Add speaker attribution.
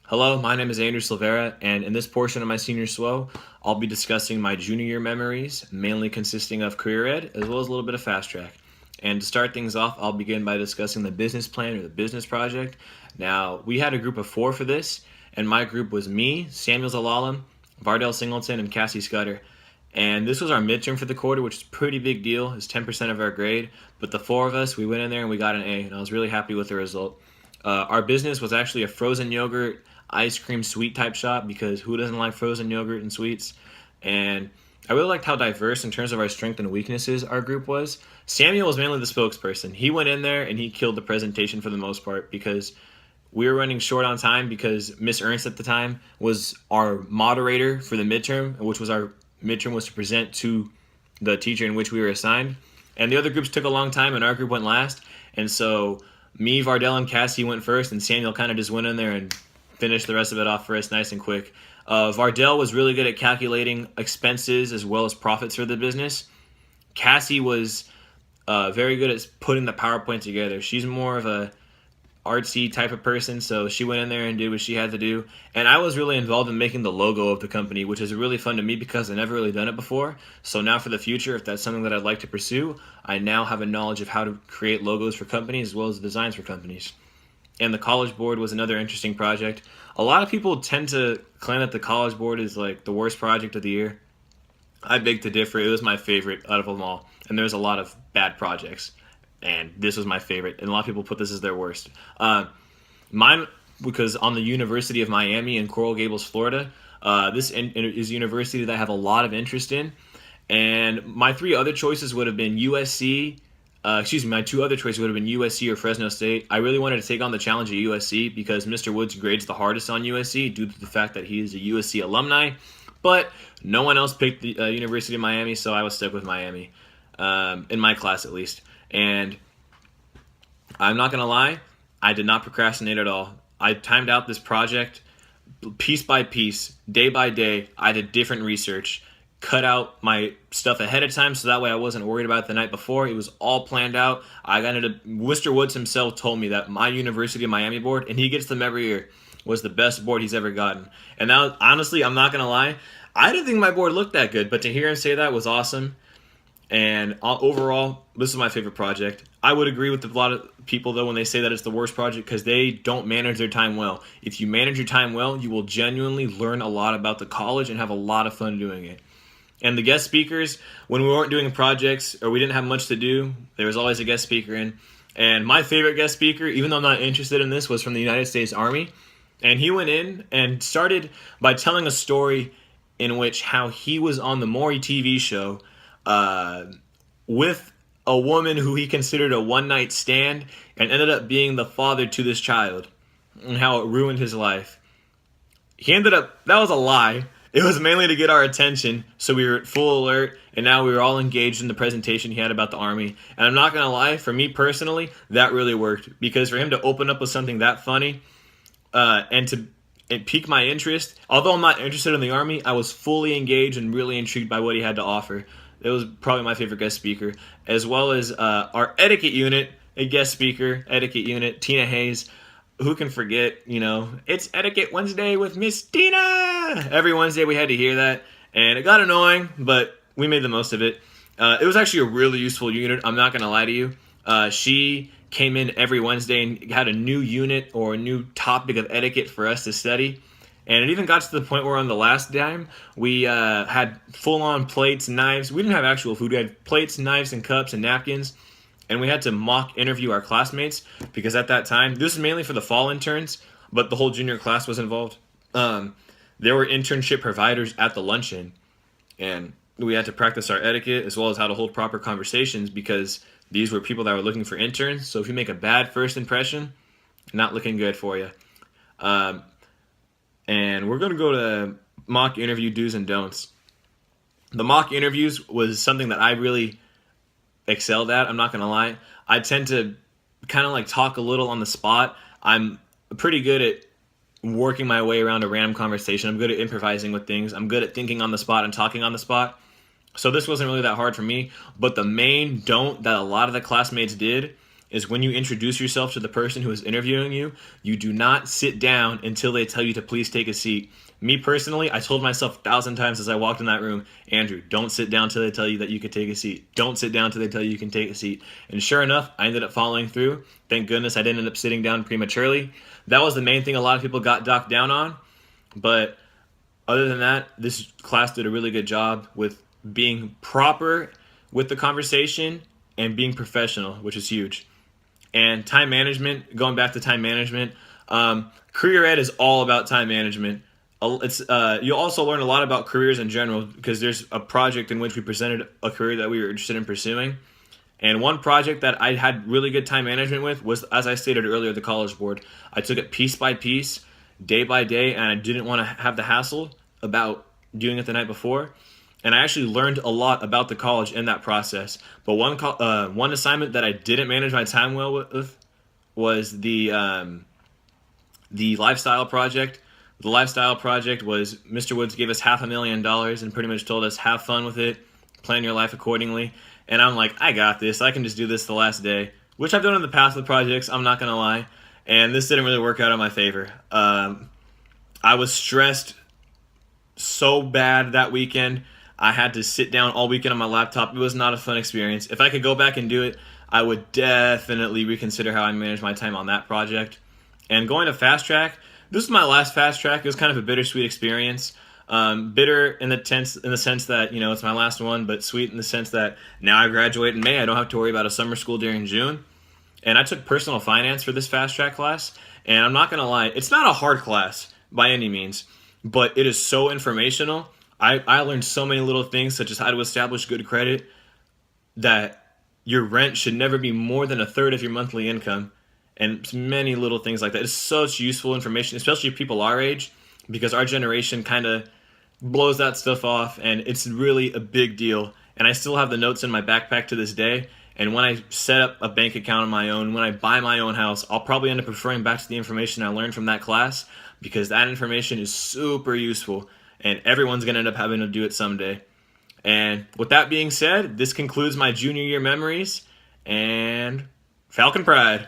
Speaker 1: Hello, my name is Andrew Silvera, and in this portion of my senior SWO, I'll be discussing my junior year memories, mainly consisting of career ed, as well as a little bit of fast track. And to start things off, I'll begin by discussing the business plan or the business project. Now, we had a group of 4 for this, and my group was me, Samuel Zalalam, Vardell Singleton, and Cassie Scudder. And this was our midterm for the quarter, which is a pretty big deal. It's 10% of our grade. But the 4 of us, we went in there and we got an A, and I was really happy with the result. Our business was actually a frozen yogurt, ice cream, sweet type shop because who doesn't like frozen yogurt and sweets? And I really liked how diverse in terms of our strengths and weaknesses our group was. Samuel was mainly the spokesperson. He went in there and he killed the presentation for the most part because we were running short on time because Miss Ernst at the time was our moderator for the midterm, which was our midterm was to present to the teacher in which we were assigned. And the other groups took a long time and our group went last. And so me, Vardell, and Cassie went first, and Samuel kind of just went in there and finished the rest of it off for us nice and quick. Vardell was really good at calculating expenses as well as profits for the business. Cassie was very good at putting the PowerPoint together. She's more of a artsy type of person, so she went in there and did what she had to do. And I was really involved in making the logo of the company, which is really fun to me because I've never really done it before. So now for the future, if that's something that I'd like to pursue, I now have a knowledge of how to create logos for companies as well as designs for companies. And the College Board was another interesting project. A lot of people tend to claim that the College Board is like the worst project of the year. I beg to differ. It was my favorite out of them all. And there's a lot of bad projects. And this was my favorite. And a lot of people put this as their worst. Mine, because on the University of Miami in Coral Gables, Florida, this is a university that I have a lot of interest in. And my 3 other choices would have been USC. My 2 other choices would have been USC or Fresno State. I really wanted to take on the challenge at USC because Mr. Woods grades the hardest on USC due to the fact that he is a USC alumni. But no one else picked the University of Miami, so I was stuck with Miami, in my class at least. And I'm not going to lie, I did not procrastinate at all. I timed out this project piece by piece, day by day. I did different research, cut out my stuff ahead of time so that way I wasn't worried about it the night before. It was all planned out. Mr. Woods himself told me that my University of Miami board, and he gets them every year, was the best board he's ever gotten. And now, honestly, I'm not going to lie, I didn't think my board looked that good, but to hear him say that was awesome. And overall, this is my favorite project. I would agree with a lot of people, though, when they say that it's the worst project because they don't manage their time well. If you manage your time well, you will genuinely learn a lot about the college and have a lot of fun doing it. And the guest speakers, when we weren't doing projects or we didn't have much to do, there was always a guest speaker in. And my favorite guest speaker, even though I'm not interested in this, was from the United States Army. And he went in and started by telling a story in which how he was on the Maury TV show with a woman who he considered a one-night stand and ended up being the father to this child and how it ruined his life. That was a lie. It was mainly to get our attention, so we were at full alert, and now we were all engaged in the presentation he had about the Army. And I'm not going to lie, for me personally, that really worked, because for him to open up with something that funny and pique my interest, although I'm not interested in the Army, I was fully engaged and really intrigued by what he had to offer. It was probably my favorite guest speaker, as well as our etiquette unit, etiquette unit, Tina Hayes. Who can forget, it's Etiquette Wednesday with Miss Tina. Every Wednesday we had to hear that, and it got annoying, but we made the most of it. It was actually a really useful unit, I'm not going to lie to you. She came in every Wednesday and had a new unit or a new topic of etiquette for us to study. And it even got to the point where on the last dime, we had full-on plates, knives. We didn't have actual food. We had plates, knives, and cups and napkins. And we had to mock interview our classmates because at that time, this was mainly for the fall interns, but the whole junior class was involved. There were internship providers at the luncheon, and we had to practice our etiquette as well as how to hold proper conversations because these were people that were looking for interns. So if you make a bad first impression, not looking good for you. And we're going to go to mock interview do's and don'ts. The mock interviews was something that I really excelled at. I'm not going to lie. I tend to kind of like talk a little on the spot. I'm pretty good at working my way around a random conversation. I'm good at improvising with things. I'm good at thinking on the spot and talking on the spot. So this wasn't really that hard for me. But the main don't that a lot of the classmates did is when you introduce yourself to the person who is interviewing you, you do not sit down until they tell you to please take a seat. Me personally, I told myself 1,000 times as I walked in that room, Andrew, don't sit down till they tell you that you could take a seat. Don't sit down till they tell you can take a seat. And sure enough, I ended up following through. Thank goodness I didn't end up sitting down prematurely. That was the main thing a lot of people got docked down on. But other than that, this class did a really good job with being proper with the conversation and being professional, which is huge. And time management, going back to time management, career ed is all about time management. You'll also learn a lot about careers in general because there's a project in which we presented a career that we were interested in pursuing. And one project that I had really good time management with was, as I stated earlier, the College Board. I took it piece by piece, day by day, and I didn't want to have the hassle about doing it the night before. And I actually learned a lot about the college in that process. But one assignment that I didn't manage my time well with was the lifestyle project. The lifestyle project was Mr. Woods gave us $500,000 and pretty much told us, have fun with it, plan your life accordingly. And I'm like, I got this. I can just do this the last day, which I've done in the past with projects, I'm not going to lie. And this didn't really work out in my favor. I was stressed so bad that weekend. I had to sit down all weekend on my laptop. It was not a fun experience. If I could go back and do it, I would definitely reconsider how I managed my time on that project. And going to fast track, this is my last fast track. It was kind of a bittersweet experience. Bitter in the sense that, you know, it's my last one, but sweet in the sense that now I graduate in May. I don't have to worry about a summer school during June. And I took personal finance for this fast track class. And I'm not going to lie, it's not a hard class by any means, but it is so informational. I learned so many little things, such as how to establish good credit, that your rent should never be more than a third of your monthly income, and many little things like that. It's such useful information, especially people our age, because our generation kind of blows that stuff off, and it's really a big deal. And I still have the notes in my backpack to this day, and when I set up a bank account on my own, when I buy my own house, I'll probably end up referring back to the information I learned from that class, because that information is super useful. And everyone's going to end up having to do it someday. And with that being said, this concludes my junior year memories and Falcon Pride.